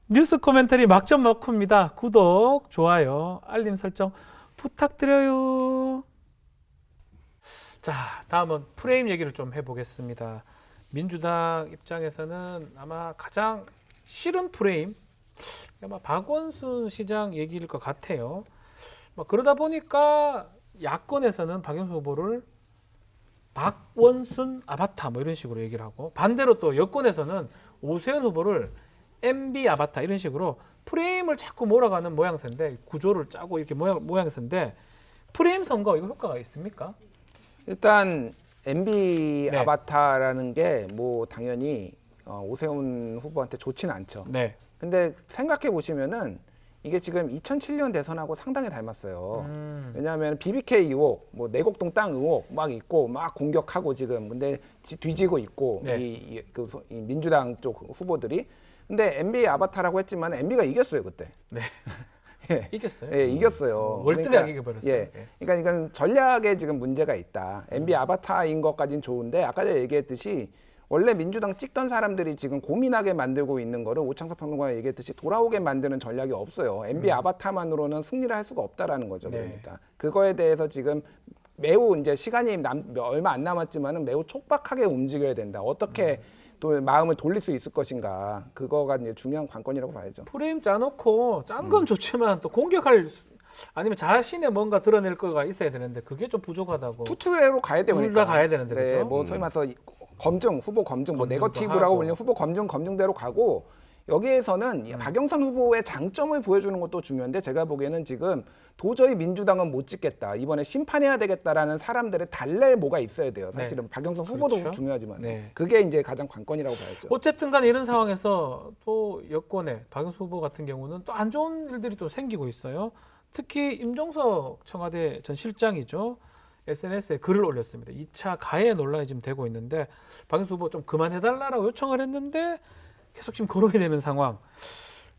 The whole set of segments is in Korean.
뉴스 코멘터리 막점 막후입니다. 구독, 좋아요, 알림 설정 부탁드려요. 자, 다음은 프레임 얘기를 좀 해보겠습니다. 민주당 입장에서는 아마 가장 싫은 프레임, 아마 박원순 시장 얘기일 것 같아요. 그러다 보니까 야권에서는 박영선 후보를 박원순 아바타 뭐 이런 식으로 얘기를 하고, 반대로 또 여권에서는 오세훈 후보를 MB 아바타 이런 식으로 프레임을 자꾸 몰아가는 모양새인데, 구조를 짜고 이렇게 모양새인데, 프레임 선거 이거 효과가 있습니까? 일단 MB 네. 아바타라는 게 뭐 당연히 오세훈 후보한테 좋지는 않죠. 네. 근데 생각해 보시면은 이게 지금 2007년 대선하고 상당히 닮았어요. 왜냐하면 BBK 의혹, 뭐 내곡동 땅 의혹 막 있고 막 공격하고 지금 근데 뒤지고 있고 네. 이 민주당 쪽 후보들이. 근데 MB 아바타라고 했지만 MB가 이겼어요 그때. 네. 예. 이겼어요. 예, 이겼어요. 월등하게 이겨버렸어요. 예, 그러니까 이건 전략에 지금 문제가 있다. MB 아바타인 것까지는 좋은데 아까 제가 얘기했듯이 원래 민주당 찍던 사람들이 지금 고민하게 만들고 있는 거를 오창석 평론가가 얘기했듯이 돌아오게 만드는 전략이 없어요. MB 아바타만으로는 승리를 할 수가 없다라는 거죠. 네. 그러니까 그거에 대해서 지금 매우 이제 시간이 얼마 안 남았지만은 매우 촉박하게 움직여야 된다. 어떻게 또 마음을 돌릴 수 있을 것인가. 그거가 이제 중요한 관건이라고 봐야죠. 프레임 짜놓고 짠 건 좋지만 또 공격할 아니면 자신의 뭔가 드러낼 거가 있어야 되는데 그게 좀 부족하다고. 투투로 가야 돼요. 둘 다 가야 되는데, 네, 그죠? 뭐 소위 말해서 검증, 후보 검증, 뭐 검증도 네거티브라고 하고. 불리는 후보 검증대로 가고 여기에서는 박영선 후보의 장점을 보여주는 것도 중요한데 제가 보기에는 지금 도저히 민주당은 못 찍겠다. 이번에 심판해야 되겠다라는 사람들의 달랠 뭐가 있어야 돼요. 사실은 박영선 후보도 그렇죠. 중요하지만 네. 그게 이제 가장 관건이라고 봐야죠. 어쨌든 간에 이런 상황에서 또 여권의 박영수 후보 같은 경우는 또 안 좋은 일들이 또 생기고 있어요. 특히 임종석 청와대 전 실장이죠. SNS에 글을 올렸습니다. 2차 가해 논란이 지금 되고 있는데 박영수 후보 좀 그만해달라고 요청을 했는데 계속 지금 거론이 되는 상황.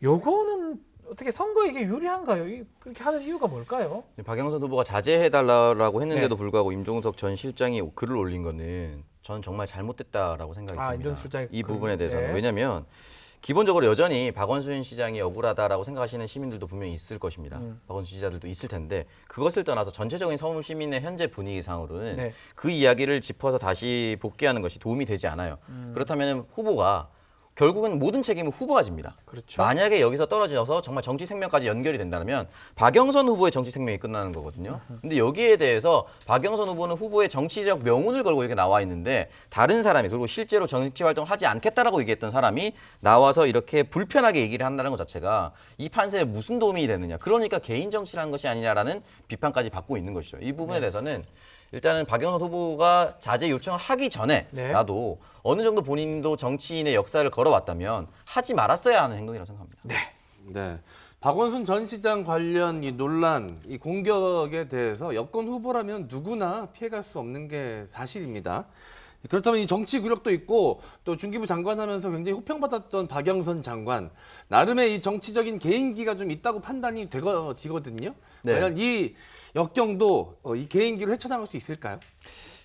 요거는 어떻게 선거에 이게 유리한가요? 그렇게 하는 이유가 뭘까요? 박영선 후보가 자제해달라고 했는데도 네. 불구하고 임종석 전 실장이 글을 올린 거는 저는 정말 잘못됐다라고 생각이 듭니다. 임종석 실장이 이 글, 부분에 대해서는. 네. 왜냐하면 기본적으로 여전히 박원순 시장이 억울하다라고 생각하시는 시민들도 분명히 있을 것입니다. 박원순 지지자들도 있을 텐데 그것을 떠나서 전체적인 서울 시민의 현재 분위기상으로는 네. 그 이야기를 짚어서 다시 복귀하는 것이 도움이 되지 않아요. 그렇다면 후보가 결국은 모든 책임은 후보가 집니다. 그렇죠. 만약에 여기서 떨어져서 정말 정치 생명까지 연결이 된다면 박영선 후보의 정치 생명이 끝나는 거거든요. 근데 여기에 대해서 박영선 후보는 후보의 정치적 명운을 걸고 이렇게 나와 있는데 다른 사람이, 그리고 실제로 정치 활동을 하지 않겠다라고 얘기했던 사람이 나와서 이렇게 불편하게 얘기를 한다는 것 자체가 이 판세에 무슨 도움이 되느냐. 그러니까 개인 정치라는 것이 아니냐라는 비판까지 받고 있는 것이죠. 이 부분에 대해서는 일단은 박영선 후보가 자제 요청을 하기 전에라도 어느 정도 본인도 정치인의 역사를 걸어왔다면 하지 말았어야 하는 행동이라고 생각합니다. 네. 박원순 전 시장 관련 이 논란, 이 공격에 대해서 여권 후보라면 누구나 피해갈 수 없는 게 사실입니다. 그렇다면 이 정치 구력도 있고 또 중기부 장관 하면서 굉장히 호평받았던 박영선 장관, 나름의 이 정치적인 개인기가 좀 있다고 판단이 되거든요. 네. 과연 이 역경도 이 개인기로 헤쳐나갈 수 있을까요?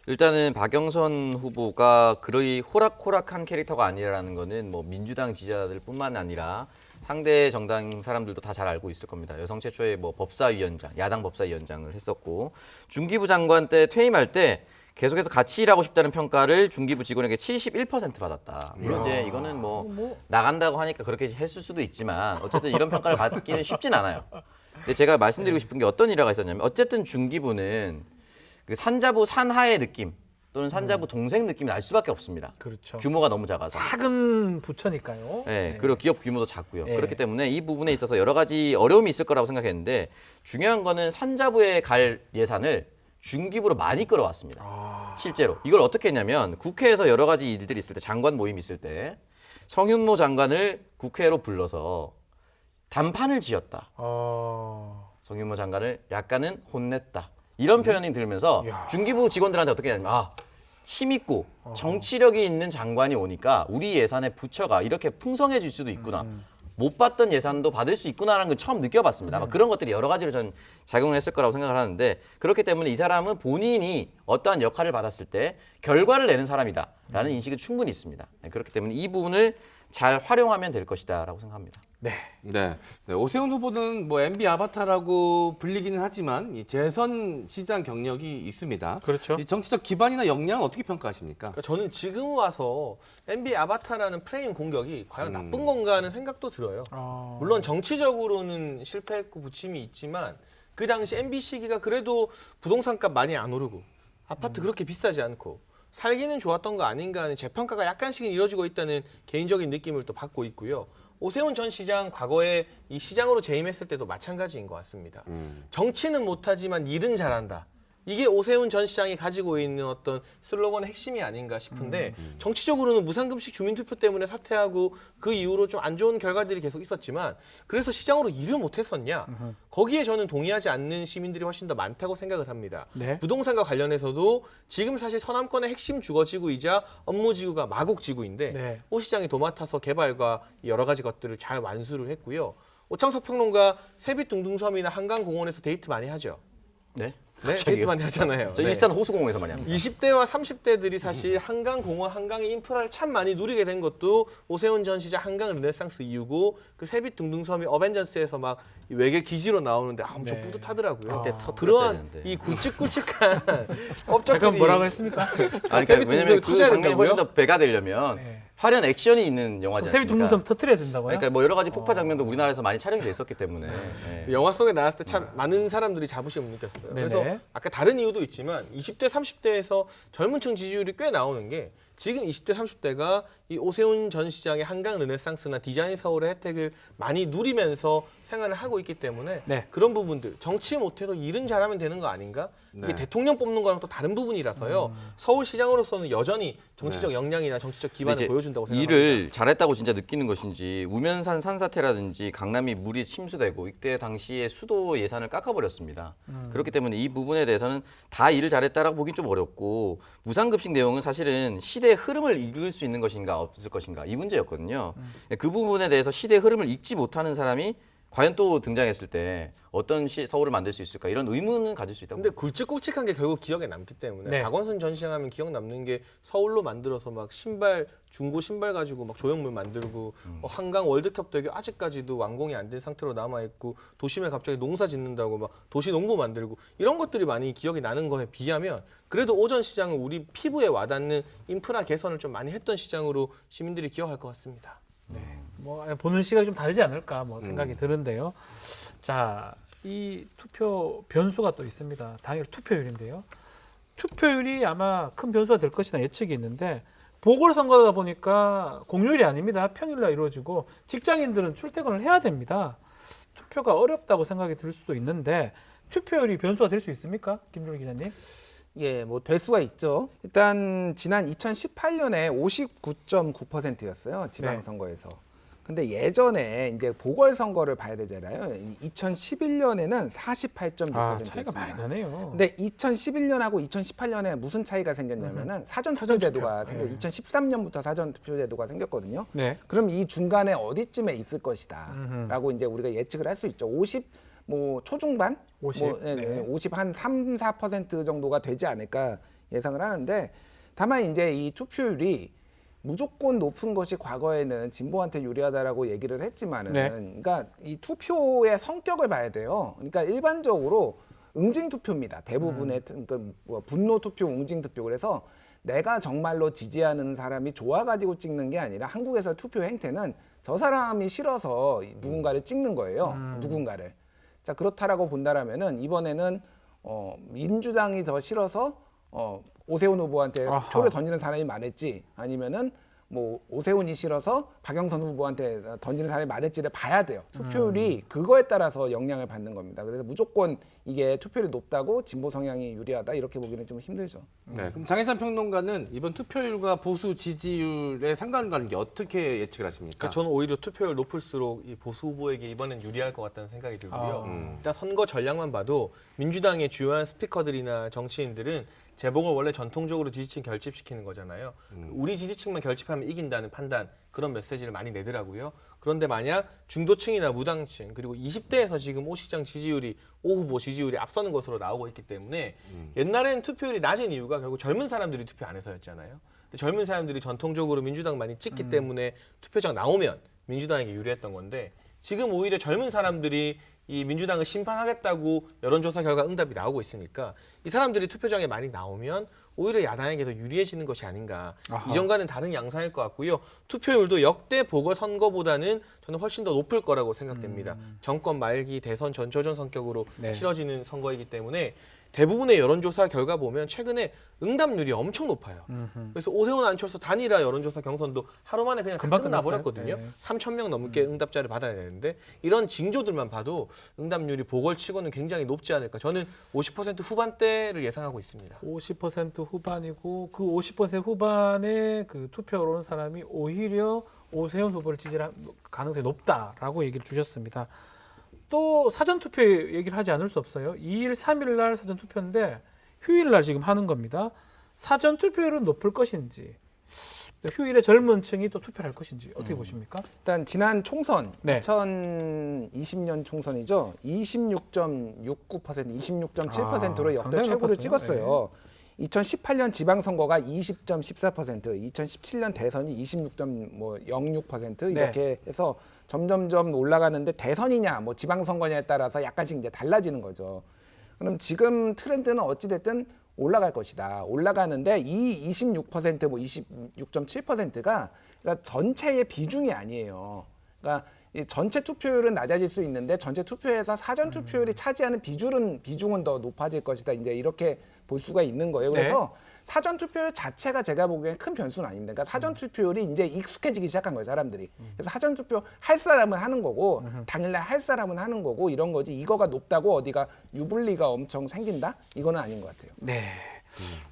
일단은 박영선 후보가 그리 호락호락한 캐릭터가 아니라는 거는 뭐 민주당 지지자들뿐만 아니라 상대 정당 사람들도 다 잘 알고 있을 겁니다. 여성 최초의 뭐 법사위원장, 야당 법사위원장을 했었고 중기부 장관 때 퇴임할 때 계속해서 같이 일하고 싶다는 평가를 중기부 직원에게 71% 받았다. 물론 이제 이거는 뭐 나간다고 하니까 그렇게 했을 수도 있지만 어쨌든 이런 평가를 받기는 쉽진 않아요. 근데 제가 말씀드리고 싶은 게 어떤 일화가 있었냐면 어쨌든 중기부는 그 산자부 산하의 느낌 또는 산자부 동생 느낌이 날 수밖에 없습니다. 그렇죠. 규모가 너무 작아서. 작은 부처니까요. 네, 그리고 기업 규모도 작고요. 네. 그렇기 때문에 이 부분에 있어서 여러 가지 어려움이 있을 거라고 생각했는데 중요한 거는 산자부에 갈 예산을 중기부로 많이 끌어왔습니다. 실제로. 이걸 어떻게 했냐면 국회에서 여러 가지 일들이 있을 때 장관 모임 있을 때 성윤모 장관을 국회로 불러서 단판을 지었다. 성윤모 장관을 약간은 혼냈다. 이런 표현이 들면서 중기부 직원들한테 어떻게 하냐면 힘있고 정치력이 있는 장관이 오니까 우리 예산의 부처가 이렇게 풍성해질 수도 있구나. 못 받던 예산도 받을 수 있구나라는 걸 처음 느껴봤습니다. 아마 그런 것들이 여러 가지로 전 작용을 했을 거라고 생각을 하는데 그렇기 때문에 이 사람은 본인이 어떠한 역할을 받았을 때 결과를 내는 사람이다라는 인식은 충분히 있습니다. 네, 그렇기 때문에 이 부분을 잘 활용하면 될 것이다라고 생각합니다. 네. 네. 오세훈 후보는 뭐 MB 아바타라고 불리기는 하지만 이 재선 시장 경력이 있습니다. 그렇죠. 이 정치적 기반이나 역량은 어떻게 평가하십니까? 그러니까 저는 지금 와서 NBA 아바타라는 프레임 공격이 과연 나쁜 건가 하는 생각도 들어요. 물론 정치적으로는 실패했고 부침이 있지만 그 당시 MB 시기가 그래도 부동산값 많이 안 오르고 아파트 그렇게 비싸지 않고 살기는 좋았던 거 아닌가 하는 재평가가 약간씩은 이루어지고 있다는 개인적인 느낌을 또 받고 있고요. 오세훈 전 시장 과거에 이 시장으로 재임했을 때도 마찬가지인 것 같습니다. 정치는 못하지만 일은 잘한다. 이게 오세훈 전 시장이 가지고 있는 어떤 슬로건의 핵심이 아닌가 싶은데 정치적으로는 무상급식 주민투표 때문에 사퇴하고 그 이후로 좀 안 좋은 결과들이 계속 있었지만 그래서 시장으로 일을 못했었냐? 거기에 저는 동의하지 않는 시민들이 훨씬 더 많다고 생각을 합니다. 네. 부동산과 관련해서도 지금 사실 서남권의 핵심 주거지구이자 업무지구가 마곡지구인데 네. 오 시장이 도맡아서 개발과 여러 가지 것들을 잘 완수를 했고요. 오창석 평론가 세빛둥둥섬이나 한강공원에서 데이트 많이 하죠. 네. 네, 데이트 많이 하잖아요. 저 네. 일산 호수공원에서 많이 합니다. 20대와 30대들이 사실 한강공원, 한강의 인프라를 참 많이 누리게 된 것도 오세훈 전 시장 한강 르네상스 이후고 그 세빛둥둥섬이 어벤져스에서 막 외계 기지로 나오는데 엄청 네. 뿌듯하더라고요. 그때 터뜨렸어야 그러한 되는데. 이 굵직굵직한 잠깐 업적들이 뭐라고 했습니까? 아니, 그러니까 왜냐면 그 투자해야 장면이 훨씬 된다고요? 더 배가 되려면 네. 화려한 액션이 있는 영화지 세비 않습니까? 동물섬 터트려야 된다고요? 그러니까 뭐 여러 가지 폭파 장면도 우리나라에서 많이 촬영이 됐었기 때문에. 네. 영화 속에 나왔을 때 참 많은 사람들이 자부심을 느꼈어요. 그래서 네네. 아까 다른 이유도 있지만 20대, 30대에서 젊은 층 지지율이 꽤 나오는 게 지금 20대, 30대가 이 오세훈 전 시장의 한강 르네상스나 디자인 서울의 혜택을 많이 누리면서 생활을 하고 있기 때문에 네. 그런 부분들 정치 못해도 일은 잘하면 되는 거 아닌가? 이게 네. 대통령 뽑는 거랑 또 다른 부분이라서요. 서울시장으로서는 여전히 정치적 역량이나 정치적 기반을 이제 보여준다고 생각합니다. 일을 잘했다고 진짜 느끼는 것인지 우면산 산사태라든지 강남이 물이 침수되고 이때 당시에 수도 예산을 깎아버렸습니다. 그렇기 때문에 이 부분에 대해서는 다 일을 잘했다라고 보긴 좀 어렵고 무상급식 내용은 사실은 시대의 흐름을 읽을 수 있는 것인가 없을 것인가 이 문제였거든요. 그 부분에 대해서 시대의 흐름을 읽지 못하는 사람이 과연 또 등장했을 때 어떤 서울을 만들 수 있을까 이런 의문은 가질 수 있다고 근데 굵직굵직한 게 결국 기억에 남기 때문에 네. 박원순 전 시장 하면 기억 남는 게 서울로 만들어서 막 신발 중고 신발 가지고 막 조형물 만들고 한강 월드컵 대교 아직까지도 완공이 안 된 상태로 남아 있고 도심에 갑자기 농사 짓는다고 막 도시 농구 만들고 이런 것들이 많이 기억이 나는 거에 비하면 그래도 오 전 시장은 우리 피부에 와닿는 인프라 개선을 좀 많이 했던 시장으로 시민들이 기억할 것 같습니다. 뭐 보는 시각이 좀 다르지 않을까 뭐 생각이 드는데요. 자, 이 투표 변수가 또 있습니다. 당일 투표율인데요. 투표율이 아마 큰 변수가 될 것이다 예측이 있는데 보궐선거다 보니까 공휴일이 아닙니다. 평일날 이루어지고 직장인들은 출퇴근을 해야 됩니다. 투표가 어렵다고 생각이 들 수도 있는데 투표율이 변수가 될 수 있습니까? 김종희 기자님. 예, 뭐 될 수가 있죠. 일단 지난 2018년에 59.9%였어요. 지방선거에서. 근데 예전에 이제 보궐선거를 봐야 되잖아요. 2011년에는 48.6%였습니다. 차이가 많이 나네요. 근데 2011년하고 2018년에 무슨 차이가 생겼냐면은 사전투표제도가 생겨 2013년부터 사전투표제도가 생겼거든요. 네. 그럼 이 중간에 어디쯤에 있을 것이다라고 이제 우리가 예측을 할 수 있죠. 50 뭐 초중반 50, 뭐 네. 50 한 3, 4% 정도가 되지 않을까 예상을 하는데 다만 이제 이 투표율이 무조건 높은 것이 과거에는 진보한테 유리하다라고 얘기를 했지만은 네. 그러니까 이 투표의 성격을 봐야 돼요. 그러니까 일반적으로 응징 투표입니다. 대부분의 그러니까 뭐 분노 투표, 응징 투표. 그래서 내가 정말로 지지하는 사람이 좋아가지고 찍는 게 아니라 한국에서 투표 행태는 저 사람이 싫어서 누군가를 찍는 거예요. 누군가를. 자 그렇다라고 본다라면은 이번에는 민주당이 더 싫어서 오세훈 후보한테 아하. 표를 던지는 사람이 많을지 아니면은 뭐 오세훈이 싫어서 박영선 후보한테 던지는 사람이 많을지를 봐야 돼요. 투표율이 그거에 따라서 영향을 받는 겁니다. 그래서 무조건 이게 투표율이 높다고 진보 성향이 유리하다 이렇게 보기는 좀 힘들죠. 네, 그럼 장혜산 평론가는 이번 투표율과 보수 지지율의 상관관계 어떻게 예측을 하십니까? 그러니까 저는 오히려 투표율 높을수록 이 보수 후보에게 이번엔 유리할 것 같다는 생각이 들고요. 일단 선거 전략만 봐도 민주당의 주요한 스피커들이나 정치인들은 재보궐 원래 전통적으로 지지층 결집시키는 거잖아요. 우리 지지층만 결집하면 이긴다는 판단 그런 메시지를 많이 내더라고요. 그런데 만약 중도층이나 무당층 그리고 20대에서 지금 오 시장 지지율이 오 후보 지지율이 앞서는 것으로 나오고 있기 때문에 옛날에는 투표율이 낮은 이유가 결국 젊은 사람들이 투표 안 해서였잖아요. 근데 젊은 사람들이 전통적으로 민주당 많이 찍기 때문에 투표장 나오면 민주당에게 유리했던 건데 지금 오히려 젊은 사람들이 이 민주당을 심판하겠다고 여론조사 결과 응답이 나오고 있으니까 이 사람들이 투표장에 많이 나오면 오히려 야당에게 더 유리해지는 것이 아닌가. 아하. 이전과는 다른 양상일 것 같고요. 투표율도 역대 보궐선거보다는 저는 훨씬 더 높을 거라고 생각됩니다. 정권 말기 대선 전초전 성격으로 네. 치러지는 선거이기 때문에 대부분의 여론조사 결과 보면 최근에 응답률이 엄청 높아요. 그래서 오세훈 안철수 단일화 여론조사 경선도 하루 만에 그냥 다 금방 끝나버렸거든요. 끝났어요. 네. 3,000명 넘게 응답자를 받아야 되는데 이런 징조들만 봐도 응답률이 보궐치고는 굉장히 높지 않을까. 저는 50% 후반대를 예상하고 있습니다. 50% 후반이고 그 50% 후반의 그 투표로 온 사람이 오히려 오세훈 후보를 지지할 가능성이 높다라고 얘기를 주셨습니다. 또 사전투표 얘기를 하지 않을 수 없어요. 2일, 3일 날 사전투표인데 휴일 날 지금 하는 겁니다. 사전투표율은 높을 것인지 휴일에 젊은 층이 또 투표를 할 것인지 어떻게 보십니까? 일단 지난 총선 네. 2020년 총선이죠. 26.69%, 26.7%로 아, 역대 상당히 최고를 높았어요. 찍었어요. 2018년 지방선거가 20.14%, 2017년 대선이 26.06% 이렇게 해서 점점점 올라가는데 대선이냐 뭐 지방선거냐에 따라서 약간씩 이제 달라지는 거죠. 그럼 지금 트렌드는 어찌 됐든 올라갈 것이다. 올라가는데 이 26%, 뭐 26.7%가 그러니까 전체의 비중이 아니에요. 그러니까 이 전체 투표율은 낮아질 수 있는데 전체 투표에서 사전 투표율이 차지하는 비중은 더 높아질 것이다. 이제 이렇게 볼 수가 있는 거예요. 그래서 사전 투표율 자체가 제가 보기엔 큰 변수는 아닙니다. 그러니까 사전 투표율이 이제 익숙해지기 시작한 거예요, 사람들이. 그래서 사전 투표 할 사람은 하는 거고 당일날 할 사람은 하는 거고 이런 거지. 이거가 높다고 어디가 유불리가 엄청 생긴다? 이거는 아닌 것 같아요. 네.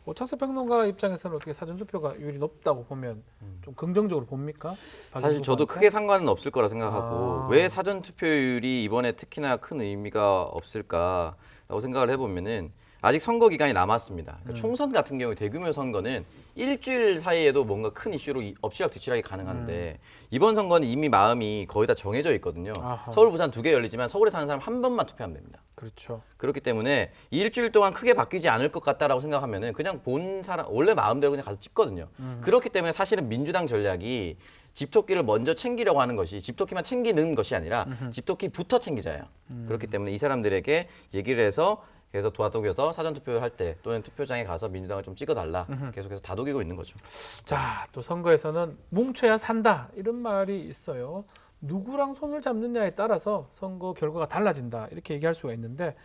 오창석 평론가 입장에서는 어떻게 사전투표가 율이 높다고 보면 좀 긍정적으로 봅니까? 사실 저도 크게 상관은 없을 거라 생각하고 왜 사전 투표율이 이번에 특히나 큰 의미가 없을까라고 생각을 해보면은 아직 선거 기간이 남았습니다. 그러니까 총선 같은 경우 대규모 선거는 일주일 사이에도 뭔가 큰 이슈로 엎치락뒤치락이 가능한데 이번 선거는 이미 마음이 거의 다 정해져 있거든요. 아하. 서울, 부산 2개 열리지만 서울에 사는 사람 한 번만 투표하면 됩니다. 그렇죠. 그렇기 때문에 이 일주일 동안 크게 바뀌지 않을 것 같다라고 생각하면은 그냥 본 사람 원래 마음대로 그냥 가서 찍거든요. 그렇기 때문에 사실은 민주당 전략이 집토끼를 먼저 챙기려고 하는 것이 집토끼만 챙기는 것이 아니라 집토끼부터 챙기자예요. 그렇기 때문에 이 사람들에게 얘기를 해서 그래서 도와독여서 사전투표를 할 때 또는 투표장에 가서 민주당을 좀 찍어달라 계속해서 다독이고 있는 거죠. 자, 또 선거에서는 뭉쳐야 산다 이런 말이 있어요. 누구랑 손을 잡느냐에 따라서 선거 결과가 달라진다 이렇게 얘기할 수가 있는데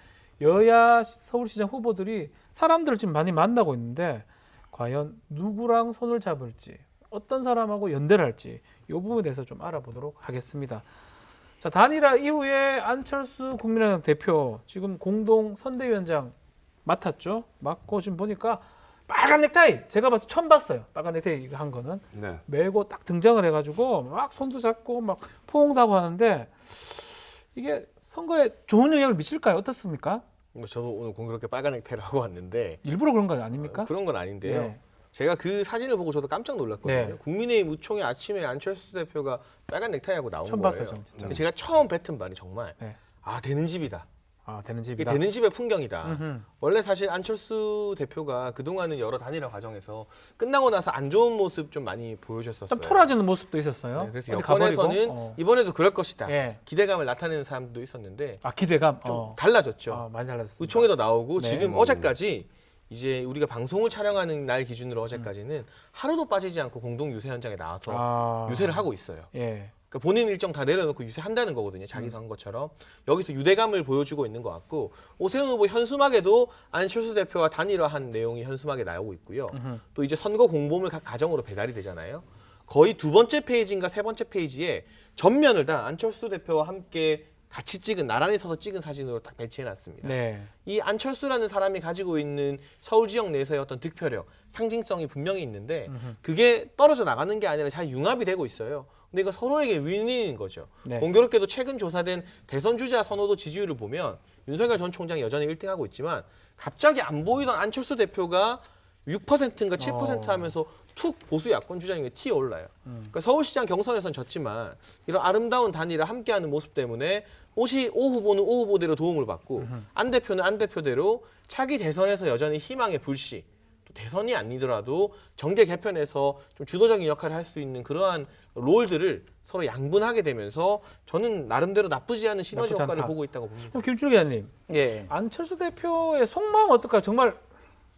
여야 서울시장 후보들이 사람들을 지금 많이 만나고 있는데 과연 누구랑 손을 잡을지 어떤 사람하고 연대를 할지 이 부분에 대해서 좀 알아보도록 하겠습니다. 자, 단일화 이후에 안철수 국민의당 대표 지금 공동 선대위원장 맡았죠. 맡고 지금 보니까 빨간 넥타이 제가 처음 봤어요. 빨간 넥타이 한 거는 네. 메고 딱 등장을 해가지고 막 손도 잡고 막 포옹도 하고 하는데 이게 선거에 좋은 영향을 미칠까요? 어떻습니까? 뭐 저도 오늘 공교롭게 빨간 넥타이를 하고 왔는데 일부러 그런 거 아닙니까? 그런 건 아닌데요. 네. 제가 그 사진을 보고 저도 깜짝 놀랐거든요. 네. 국민의힘 우총회 아침에 안철수 대표가 빨간 넥타이하고 나온 처음 거예요. 봤어요, 저는 진짜. 제가 처음 뱉은 말이 정말 네. 아 되는 집이다. 아, 되는 이게 집이다. 되는 집의 풍경이다. 음흠. 원래 사실 안철수 대표가 그동안은 여러 단일화 과정에서 끝나고 나서 안 좋은 모습 좀 많이 보여줬었어요. 좀 토라지는 모습도 있었어요. 네, 그래서 어디 여권에서는 가버리고. 이번에도 그럴 것이다. 예. 기대감을 나타내는 사람도 있었는데 아, 기대감 좀 달라졌죠. 많이 달라졌습니다. 의총에도 나오고 네. 지금 어제까지 이제 우리가 방송을 촬영하는 날 기준으로 어제까지는 하루도 빠지지 않고 공동 유세 현장에 나와서 유세를 하고 있어요. 예. 그러니까 본인 일정 다 내려놓고 유세한다는 거거든요. 자기 선거처럼. 여기서 유대감을 보여주고 있는 것 같고 오세훈 후보 현수막에도 안철수 대표와 단일화한 내용이 현수막에 나오고 있고요. 또 이제 선거 공보물 각 가정으로 배달이 되잖아요. 거의 두 번째 페이지인가 세 번째 페이지에 전면을 다 안철수 대표와 함께 같이 찍은 나란히 서서 찍은 사진으로 딱 배치해놨습니다. 네. 이 안철수라는 사람이 가지고 있는 서울 지역 내에서의 어떤 득표력, 상징성이 분명히 있는데 그게 떨어져 나가는 게 아니라 잘 융합이 되고 있어요. 근데 이거 서로에게 윈윈인 거죠. 네. 공교롭게도 최근 조사된 대선 주자 선호도 지지율을 보면 윤석열 전 총장이 여전히 1등하고 있지만 갑자기 안 보이던 안철수 대표가 6%인가 7% 하면서 툭 보수 야권 주장이 튀어 올라요. 그러니까 서울시장 경선에선 졌지만 이런 아름다운 단일화 함께하는 모습 때문에 오 후보는 오 후보대로 도움을 받고 안 대표는 안 대표대로 차기 대선에서 여전히 희망의 불씨, 또 대선이 아니더라도 정계 개편에서 좀 주도적인 역할을 할 수 있는 그러한 롤들을 서로 양분하게 되면서 저는 나름대로 나쁘지 않은 시너지 나쁘지 효과를 않다. 보고 있다고 봅니다. 그럼 김준일 기자님, 예. 안철수 대표의 속마음 어떨까요? 정말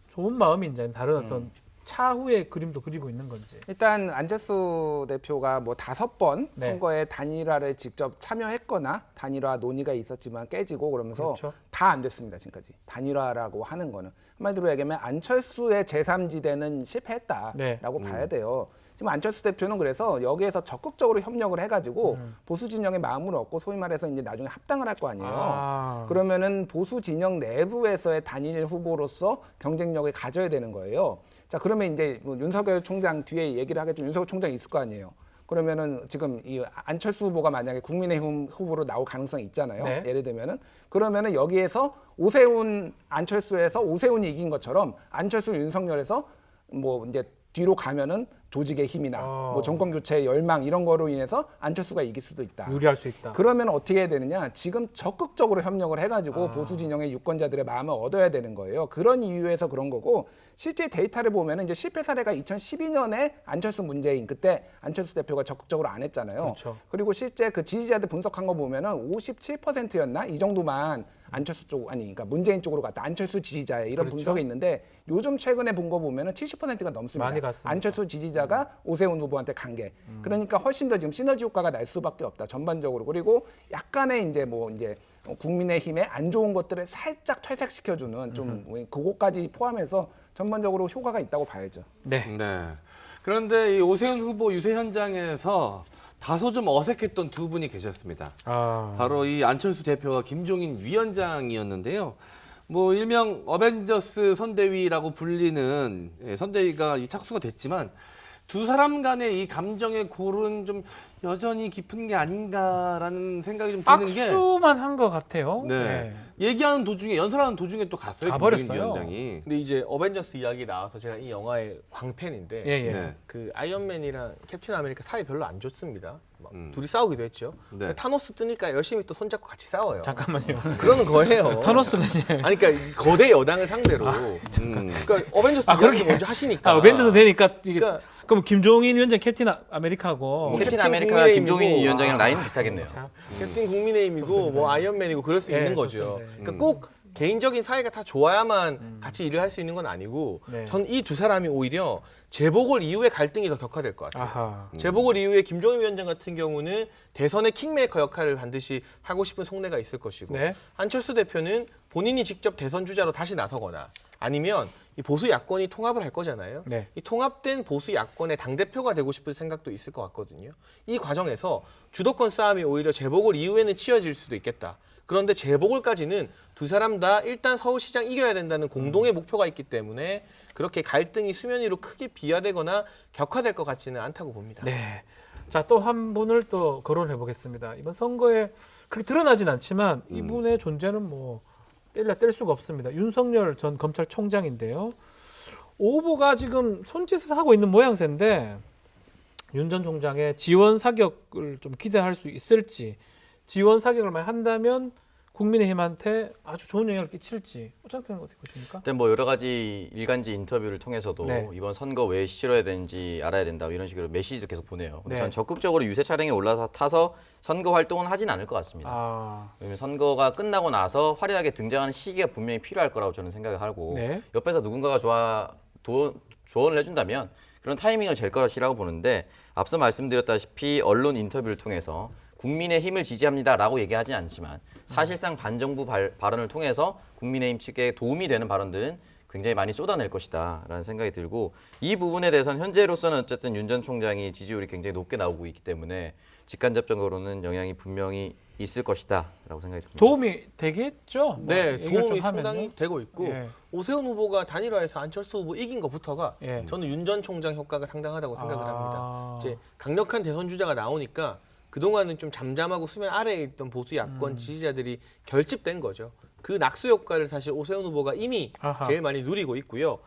좋은 마음인지 다른 어떤 차후의 그림도 그리고 있는 건지. 일단 안철수 대표가 뭐 5번 네. 선거에 단일화를 직접 참여했거나 단일화 논의가 있었지만 깨지고 그러면서 그렇죠. 다 안 됐습니다. 지금까지 단일화라고 하는 거는 한마디로 얘기하면 안철수의 제3지대는 실패했다라고 네. 봐야 돼요. 지금 안철수 대표는 그래서 여기에서 적극적으로 협력을 해가지고 보수 진영의 마음을 얻고 소위 말해서 이제 나중에 합당을 할 거 아니에요. 아. 그러면은 보수 진영 내부에서의 단일 후보로서 경쟁력을 가져야 되는 거예요. 자, 그러면 이제 뭐 윤석열 총장 뒤에 얘기를 하겠지만 윤석열 총장이 있을 거 아니에요. 그러면은 지금 이 안철수 후보가 만약에 국민의힘 후보로 나올 가능성이 있잖아요. 네. 예를 들면은 그러면은 여기에서 오세훈 안철수에서 오세훈이 이긴 것처럼 안철수 윤석열에서 뭐 이제 뒤로 가면은 조직의 힘이나 뭐 정권 교체 열망 이런 거로 인해서 안철수가 이길 수도 있다. 유리할 수 있다. 그러면 어떻게 해야 되느냐? 지금 적극적으로 협력을 해가지고 보수 진영의 유권자들의 마음을 얻어야 되는 거예요. 그런 이유에서 그런 거고 실제 데이터를 보면은 이제 실패 사례가 2012년에 안철수 문재인 그때 안철수 대표가 적극적으로 안 했잖아요. 그렇죠. 그리고 실제 그 지지자들 분석한 거 보면은 57%였나 이 정도만 안철수 쪽 아니 그러니까 문재인 쪽으로 갔다 안철수 지지자의 이런 그렇죠. 분석이 있는데 요즘 최근에 본 거 보면은 70%가 넘습니다. 많이 갔습니다. 안철수 지지자가 오세훈 후보한테 간 게. 그러니까 훨씬 더 지금 시너지 효과가 날 수밖에 없다. 전반적으로. 그리고 약간의 이제 뭐 이제 국민의힘의 안 좋은 것들을 살짝 퇴색시켜주는 좀 그거까지 포함해서 전반적으로 효과가 있다고 봐야죠. 네. 네. 그런데 이 오세훈 후보 유세 현장에서 다소 좀 어색했던 두 분이 계셨습니다. 아. 바로 이 안철수 대표와 김종인 위원장이었는데요. 뭐 일명 어벤져스 선대위라고 불리는 선대위가 이 착수가 됐지만 두 사람 간의 이 감정의 골은 좀 여전히 깊은 게 아닌가라는 생각이 좀 드는 게 악수만 한 것 같아요. 네. 얘기하는 도중에 연설하는 도중에 또 갔어요. 가버렸어요. 김종인 위원장이. 근데 이제 어벤져스 이야기 나와서 제가 이 영화의 광팬인데 예, 예. 네. 그 아이언맨이랑 캡틴 아메리카 사이 별로 안 좋습니다. 막 둘이 싸우기도 했죠. 네. 타노스 뜨니까 열심히 또 손잡고 같이 싸워요. 잠깐만요. 그러는 거예요. 타노스가 이제 아니 그러니까 거대 여당을 상대로. 음. 그러니까 어벤져스 이야기 그렇게. 먼저 하시니까. 어벤져스 되니까 이게 그러니까 그럼 김종인 위원장 캡틴 아메리카고 뭐 캡틴 캡틴 아메리카 국민의힘이고. 김종인 위원장이랑 라인은 비슷하겠네요. 자, 캡틴 국민의힘이고 뭐 아이언맨이고 그럴 수 예, 있는 거죠. 좋습니다. 그러니까 꼭 개인적인 사이가 다 좋아야만 같이 일을 할 수 있는 건 아니고 네. 전 이 두 사람이 오히려 재보궐 이후에 갈등이 더 격화될 것 같아요. 아하. 재보궐 이후에 김종인 위원장 같은 경우는 대선의 킹메이커 역할을 반드시 하고 싶은 속내가 있을 것이고 네. 안철수 대표는 본인이 직접 대선 주자로 다시 나서거나 아니면 이 보수 야권이 통합을 할 거잖아요. 네. 이 통합된 보수 야권의 당대표가 되고 싶은 생각도 있을 것 같거든요. 이 과정에서 주도권 싸움이 오히려 재보궐 이후에는 치열질 수도 있겠다. 그런데 재보궐까지는 두 사람 다 일단 서울시장 이겨야 된다는 공동의 목표가 있기 때문에 그렇게 갈등이 수면 위로 크게 비화되거나 격화될 것 같지는 않다고 봅니다. 네. 자, 또 한 분을 또 거론해 보겠습니다. 이번 선거에 그렇게 드러나진 않지만 이분의 존재는 뭐 뗄 수가 없습니다. 윤석열 전 검찰총장인데요. 오 후보가 지금 손짓을 하고 있는 모양새인데 윤 전 총장의 지원 사격을 좀 기대할 수 있을지, 지원 사격을 많이 한다면 국민의힘한테 아주 좋은 영향을 끼칠지 오창평은 어떻게 보십니까? 일단 뭐 여러 가지 일간지 인터뷰를 통해서도 네. 이번 선거 왜 치러야 되는지 알아야 된다 이런 식으로 메시지를 계속 보내요. 근데 네. 전 적극적으로 유세 차량에 올라서 타서 선거 활동은 하진 않을 것 같습니다. 아, 왜냐면 선거가 끝나고 나서 화려하게 등장하는 시기가 분명히 필요할 거라고 저는 생각을 하고 네. 옆에서 누군가가 조언을 해준다면 그런 타이밍을 잴 것이라고 보는데 앞서 말씀드렸다시피 언론 인터뷰를 통해서 국민의힘을 지지합니다라고 얘기하지 않지만 사실상 반정부 발언을 통해서 국민의힘 측에 도움이 되는 발언들은 굉장히 많이 쏟아낼 것이다라는 생각이 들고 이 부분에 대해서는 현재로서는 어쨌든 윤 전 총장이 지지율이 굉장히 높게 나오고 있기 때문에 직간접적으로는 영향이 분명히 있을 것이다라고 생각이 듭니다. 도움이 되겠죠? 뭐 네, 얘기를 도움이 좀 하면요. 상당히 되고 있고 예. 오세훈 후보가 단일화해서 안철수 후보 이긴 것부터가 예. 저는 윤 전 총장 효과가 상당하다고 생각을 아. 합니다. 이제 강력한 대선 주자가 나오니까 그동안은 좀 잠잠하고 수면 아래에 있던 보수 야권 지지자들이 결집된 거죠. 그 낙수 효과를 사실 오세훈 후보가 이미 아하. 제일 많이 누리고 있고요.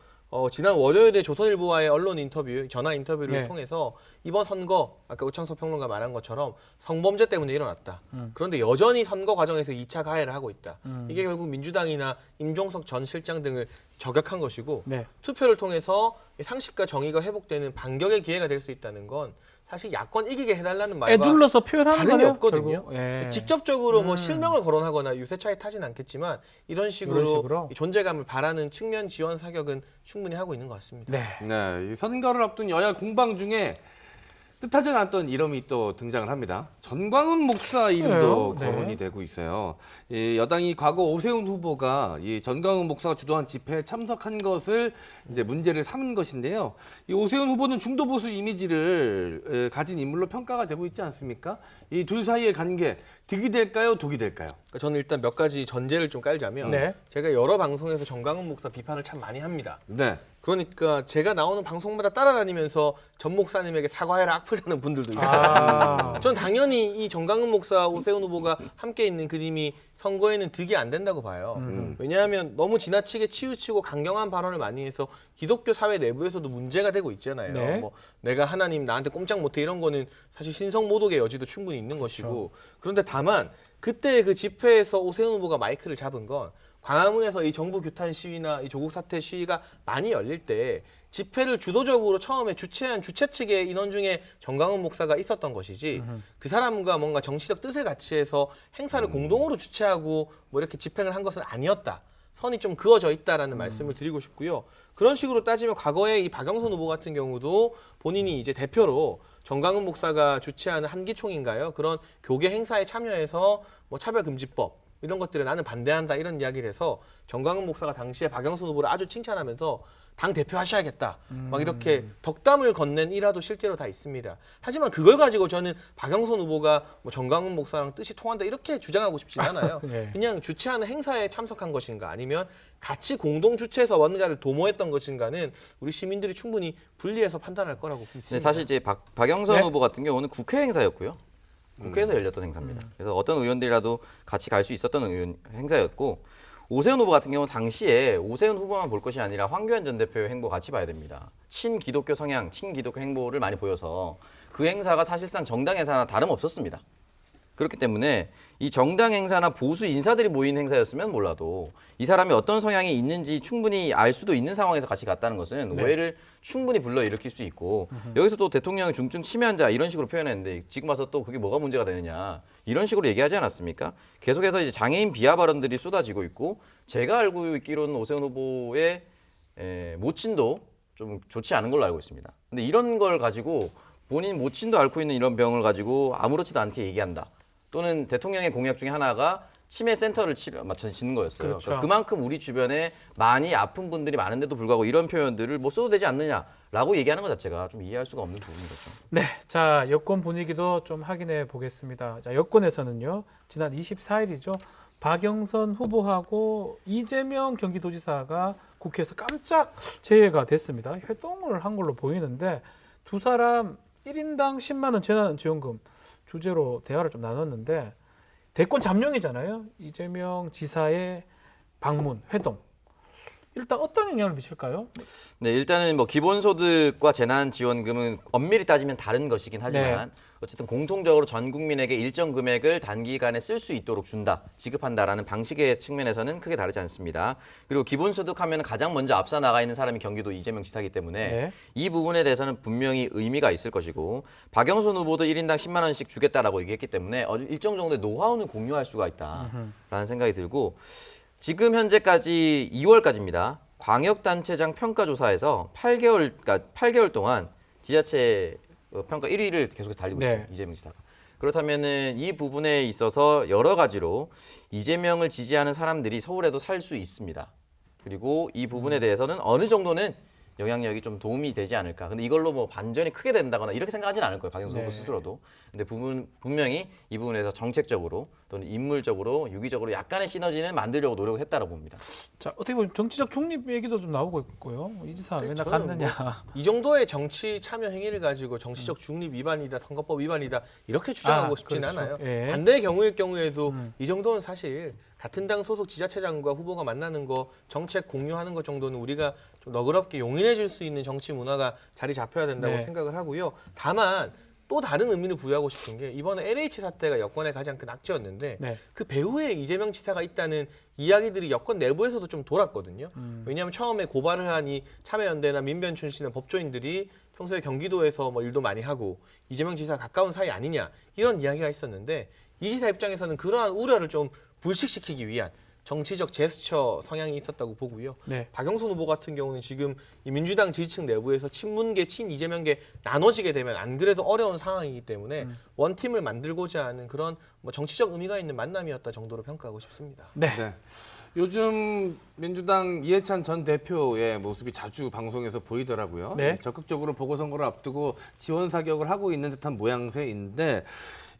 지난 월요일에 조선일보와의 언론 인터뷰, 전화 인터뷰를 네. 통해서 이번 선거, 아까 우창석 평론가 말한 것처럼 성범죄 때문에 일어났다. 그런데 여전히 선거 과정에서 2차 가해를 하고 있다. 이게 결국 민주당이나 임종석 전 실장 등을 저격한 것이고 네. 투표를 통해서 상식과 정의가 회복되는 반격의 기회가 될 수 있다는 건 사실 야권 이기게 해달라는 말과 애둘러서 표현하는 다름이 거네요. 없거든요. 결국. 예. 직접적으로 뭐 실명을 거론하거나 유세차에 타진 않겠지만 이런 식으로 이 존재감을 바라는 측면 지원 사격은 충분히 하고 있는 것 같습니다. 네. 네, 이 선거를 앞둔 여야 공방 중에 뜻하지 않았던 이름이 또 등장을 합니다. 전광훈 목사 이름도 네. 거론이 되고 있어요. 이 여당이 과거 오세훈 후보가 이 전광훈 목사가 주도한 집회에 참석한 것을 이제 문제를 삼은 것인데요. 이 오세훈 후보는 중도 보수 이미지를 가진 인물로 평가가 되고 있지 않습니까? 이 둘 사이의 관계 득이 될까요, 독이 될까요? 그러니까 저는 일단 몇 가지 전제를 좀 깔자면 네. 제가 여러 방송에서 전광훈 목사 비판을 참 많이 합니다. 네. 그러니까 제가 나오는 방송마다 따라다니면서 전 목사님에게 사과해라 악플다는 분들도 있어요. 아. 전 당연히 이 전광훈 목사, 오세훈 후보가 함께 있는 그림이 선거에는 득이 안 된다고 봐요. 왜냐하면 너무 지나치게 치우치고 강경한 발언을 많이 해서 기독교 사회 내부에서도 문제가 되고 있잖아요. 네. 뭐 내가 하나님 나한테 꼼짝 못해 이런 거는 사실 신성 모독의 여지도 충분히 있는 것이고 그런데 다만 그때 그 집회에서 오세훈 후보가 마이크를 잡은 건 광화문에서 이 정부 규탄 시위나 이 조국 사태 시위가 많이 열릴 때 집회를 주도적으로 처음에 주최한 주최 측의 인원 중에 전광훈 목사가 있었던 것이지 그 사람과 뭔가 정치적 뜻을 같이 해서 행사를 공동으로 주최하고 뭐 이렇게 집행을 한 것은 아니었다. 선이 좀 그어져 있다라는 말씀을 드리고 싶고요. 그런 식으로 따지면 과거에 이 박영선 후보 같은 경우도 본인이 이제 대표로 전광훈 목사가 주최하는 한기총인가요? 그런 교계 행사에 참여해서 뭐 차별금지법 이런 것들에 나는 반대한다 이런 이야기를 해서 전광훈 목사가 당시에 박영선 후보를 아주 칭찬하면서 당 대표 하셔야겠다 막 이렇게 덕담을 건넨 일화도 실제로 다 있습니다. 하지만 그걸 가지고 저는 박영선 후보가 뭐 전광훈 목사랑 뜻이 통한다 이렇게 주장하고 싶진 않아요. 네. 그냥 주최하는 행사에 참석한 것인가 아니면 같이 공동 주최해서 뭔가를 도모했던 것인가는 우리 시민들이 충분히 분리해서 판단할 거라고 믿습니다. 근데 사실 이제 박영선 네. 후보 같은 경우는 국회 행사였고요. 국회에서 열렸던 행사입니다. 그래서 어떤 의원들이라도 같이 갈 수 있었던 행사였고 오세훈 후보 같은 경우는 당시에 오세훈 후보만 볼 것이 아니라 황교안 전 대표의 행보 같이 봐야 됩니다. 친기독교 성향, 친기독교 행보를 많이 보여서 그 행사가 사실상 정당 행사나 다름없었습니다. 그렇기 때문에 이 정당 행사나 보수 인사들이 모인 행사였으면 몰라도 이 사람이 어떤 성향이 있는지 충분히 알 수도 있는 상황에서 같이 갔다는 것은 네. 오해를 충분히 불러일으킬 수 있고 여기서 또 대통령이 중증 치매한 자 이런 식으로 표현했는데 지금 와서 또 그게 뭐가 문제가 되느냐 이런 식으로 얘기하지 않았습니까? 계속해서 이제 장애인 비하 발언들이 쏟아지고 있고 제가 알고 있기로는 오세훈 후보의 모친도 좀 좋지 않은 걸로 알고 있습니다. 근데 이런 걸 가지고 본인 모친도 앓고 있는 이런 병을 가지고 아무렇지도 않게 얘기한다. 또는 대통령의 공약 중에 하나가 치매 센터를 짓는 거였어요. 그렇죠. 그러니까 그만큼 우리 주변에 많이 아픈 분들이 많은데도 불구하고 이런 표현들을 뭐 써도 되지 않느냐라고 얘기하는 것 자체가 좀 이해할 수가 없는 부분이죠. 네, 자 여권 분위기도 좀 확인해 보겠습니다. 자 여권에서는요 지난 24일이죠 박영선 후보하고 이재명 경기도지사가 국회에서 깜짝 제외가 됐습니다. 회동을 한 걸로 보이는데 두 사람 1인당 10만 원 재난지원금 주제로 대화를 좀 나눴는데 대권 잠룡이잖아요. 이재명 지사의 방문 회동. 일단 어떤 영향을 미칠까요? 네, 일단은 뭐 기본소득과 재난지원금은 엄밀히 따지면 다른 것이긴 하지만 어쨌든 공통적으로 전 국민에게 일정 금액을 단기간에 쓸 수 있도록 준다, 지급한다라는 방식의 측면에서는 크게 다르지 않습니다. 그리고 기본소득 하면 가장 먼저 앞서 나가 있는 사람이 경기도 이재명 지사이기 때문에 네. 이 부분에 대해서는 분명히 의미가 있을 것이고 박영선 후보도 1인당 10만 원씩 주겠다라고 얘기했기 때문에 일정 정도의 노하우는 공유할 수가 있다라는 생각이 들고 지금 현재까지 2월까지입니다. 광역단체장 평가조사에서 8개월 동안 지자체 평가 1위를 계속해서 달리고 있어요. 이재명 지사가. 그렇다면은 이 부분에 있어서 여러 가지로 이재명을 지지하는 사람들이 서울에도 살 수 있습니다. 그리고 이 부분에 대해서는 어느 정도는 영향력이 좀 도움이 되지 않을까. 근데 이걸로 뭐 반전이 크게 된다거나 이렇게 생각하지는 않을 거예요. 박영선 후보 스스로도. 근데 분명히 이 부분에서 정책적으로 또는 인물적으로 유기적으로 약간의 시너지는 만들려고 노력을 했다고 봅니다. 자 어떻게 보면 정치적 중립 얘기도 좀 나오고 있고요. 이 지사 맨날 저는 갔느냐. 이 정도의 정치 참여 행위를 가지고 정치적 중립 위반이다, 선거법 위반이다 이렇게 주장하고 싶지는 그렇죠. 않아요. 예. 반대의 경우에도 이 정도는 사실 같은 당 소속 지자체장과 후보가 만나는 거, 정책 공유하는 것 정도는 우리가 좀 너그럽게 용인해 줄 수 있는 정치 문화가 자리 잡혀야 된다고 네. 생각을 하고요. 다만 또 다른 의미를 부여하고 싶은 게 이번에 LH 사태가 여권의 가장 큰 악재였는데 네. 그 배후에 이재명 지사가 있다는 이야기들이 여권 내부에서도 좀 돌았거든요. 왜냐하면 처음에 고발을 한 이 참여연대나 민변 출신의 법조인들이 평소에 경기도에서 뭐 일도 많이 하고 이재명 지사와 가까운 사이 아니냐 이런 이야기가 있었는데 이 지사 입장에서는 그러한 우려를 좀 불식시키기 위한 정치적 제스처 성향이 있었다고 보고요. 네. 박영선 후보 같은 경우는 지금 이 민주당 지지층 내부에서 친문계, 친이재명계 나눠지게 되면 안 그래도 어려운 상황이기 때문에 원팀을 만들고자 하는 그런 뭐 정치적 의미가 있는 만남이었다 정도로 평가하고 싶습니다. 네. 네. 요즘 민주당 이해찬 전 대표의 모습이 자주 방송에서 보이더라고요. 네. 적극적으로 보궐선거를 앞두고 지원 사격을 하고 있는 듯한 모양새인데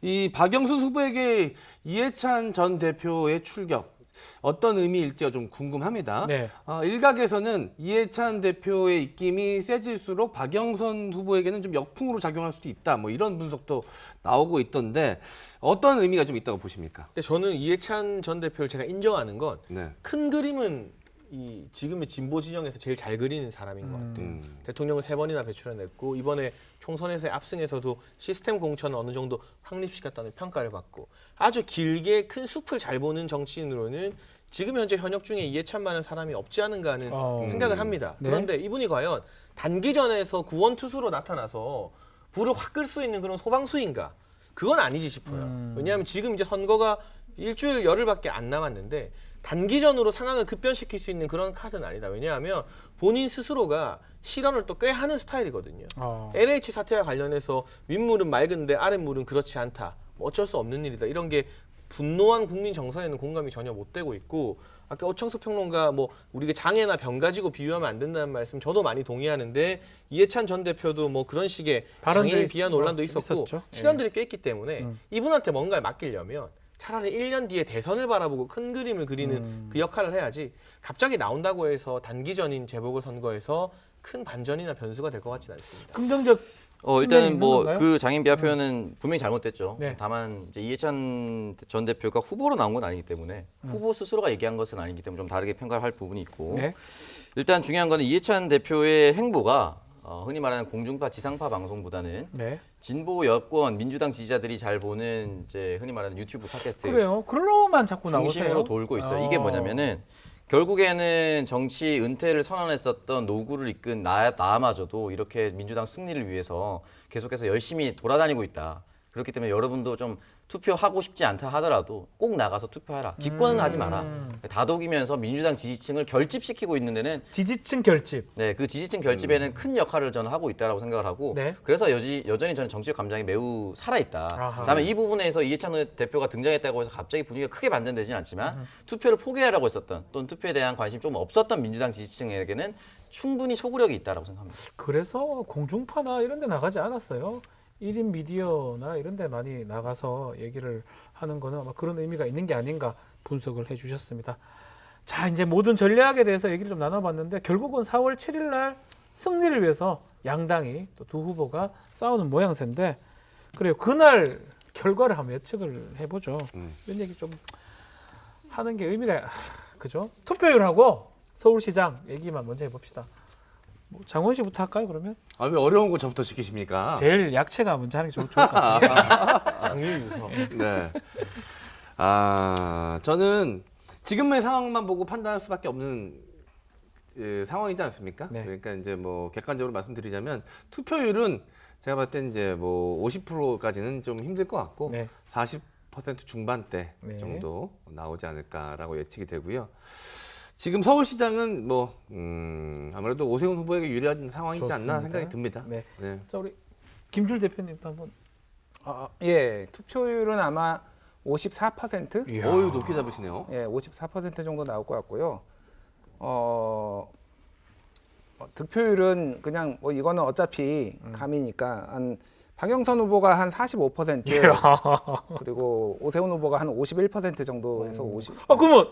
이 박영선 후보에게 이해찬 전 대표의 출격 어떤 의미일지가 좀 궁금합니다. 네. 일각에서는 이해찬 대표의 입김이 세질수록 박영선 후보에게는 좀 역풍으로 작용할 수도 있다. 뭐 이런 분석도 나오고 있던데 어떤 의미가 좀 있다고 보십니까? 근데 저는 이해찬 전 대표를 제가 인정하는 건 네. 큰 그림은 이 지금의 진보 진영에서 제일 잘 그리는 사람인 것 같아요. 대통령을 3번이나 배출해냈고 이번에 총선에서의 압승에서도 시스템 공천을 어느 정도 확립시켰다는 평가를 받고 아주 길게 큰 숲을 잘 보는 정치인으로는 지금 현재 현역 중에 이해찬만한 사람이 없지 않은가 하는 생각을 합니다. 네. 그런데 이분이 과연 단기전에서 구원투수로 나타나서 불을 확 끌 수 있는 그런 소방수인가? 그건 아니지 싶어요. 왜냐하면 지금 이제 선거가 일주일 열흘밖에 안 남았는데 단기전으로 상황을 급변시킬 수 있는 그런 카드는 아니다. 왜냐하면 본인 스스로가 실언을 또 꽤 하는 스타일이거든요. LH 사태와 관련해서 윗물은 맑은데 아랫물은 그렇지 않다. 뭐 어쩔 수 없는 일이다. 이런 게 분노한 국민 정서에는 공감이 전혀 못 되고 있고 아까 오창수 평론가 뭐 우리가 장애나 병 가지고 비유하면 안 된다는 말씀 저도 많이 동의하는데 이해찬 전 대표도 뭐 그런 식의 장애인 비하 논란도 있었고 있었죠. 실언들이 꽤 있기 때문에 이분한테 뭔가를 맡기려면 차라리 1년 뒤에 대선을 바라보고 큰 그림을 그리는 그 역할을 해야지 갑자기 나온다고 해서 단기전인 재보궐선거에서 큰 반전이나 변수가 될 것 같지는 않습니다. 긍정적 일단은 뭐 건가요? 그 장인 비하 표현은 분명히 잘못됐죠. 네. 다만 이제 이해찬 전 대표가 후보로 나온 건 아니기 때문에 후보 스스로가 얘기한 것은 아니기 때문에 좀 다르게 평가를 할 부분이 있고 네. 일단 중요한 거는 이해찬 대표의 행보가 흔히 말하는 공중파 지상파 방송보다는 네. 진보 여권 민주당 지지자들이 잘 보는 이제 흔히 말하는 유튜브 팟캐스트 그래요. 그걸로만 자꾸 나오세요. 중심으로 돌고 있어요. 이게 뭐냐면은 결국에는 정치 은퇴를 선언했었던 노구를 이끈 나마저도 이렇게 민주당 승리를 위해서 계속해서 열심히 돌아다니고 있다. 그렇기 때문에 여러분도 좀 투표하고 싶지 않다 하더라도 꼭 나가서 투표하라. 기권은 하지 마라. 다독이면서 민주당 지지층을 결집시키고 있는 데는 지지층 결집. 네, 그 지지층 결집에는 큰 역할을 저는 하고 있다라고 생각을 하고 네. 그래서 여전히 저는 정치적 감정이 매우 살아있다. 아하. 그다음에 이 부분에서 이해찬 대표가 등장했다고 해서 갑자기 분위기가 크게 반전되지는 않지만 투표를 포기하라고 했었던 또는 투표에 대한 관심이 좀 없었던 민주당 지지층에게는 충분히 소구력이 있다라고 생각합니다. 그래서 공중파나 이런 데 나가지 않았어요. 1인 미디어나 이런 데 많이 나가서 얘기를 하는 거는 아마 그런 의미가 있는 게 아닌가 분석을 해 주셨습니다. 자, 이제 모든 전략에 대해서 얘기를 좀 나눠봤는데 결국은 4월 7일 날 승리를 위해서 양당이 또 두 후보가 싸우는 모양새인데 그래요. 그날 결과를 한번 예측을 해보죠. 이런 얘기 좀 하는 게 의미가 그죠? 투표율하고 서울시장 얘기만 먼저 해봅시다. 뭐 장원 씨부터 할까요, 그러면? 왜 어려운 거 저부터 시키십니까? 제일 약체가 먼저 하는 게 좋을 것 같아요. 장유 유서. 네. 저는 지금의 상황만 보고 판단할 수밖에 없는 상황이지 않습니까? 네. 그러니까 이제 뭐 객관적으로 말씀드리자면 투표율은 제가 봤을 때 이제 뭐 50%까지는 좀 힘들 것 같고 네. 40% 중반대 네. 정도 나오지 않을까라고 예측이 되고요. 지금 서울시장은 뭐 아무래도 오세훈 후보에게 유리한 상황이지 좋습니다. 않나 생각이 듭니다. 네. 네. 자, 우리 김줄 대표님도 한번. 예, 투표율은 아마 54%? 어유 높게 잡으시네요. 예, 54% 정도 나올 것 같고요. 득표율은 그냥 뭐 이거는 어차피 감이니까 한 박영선 후보가 한 45% 그리고 오세훈 후보가 한 51% 정도 해서 50. 그러면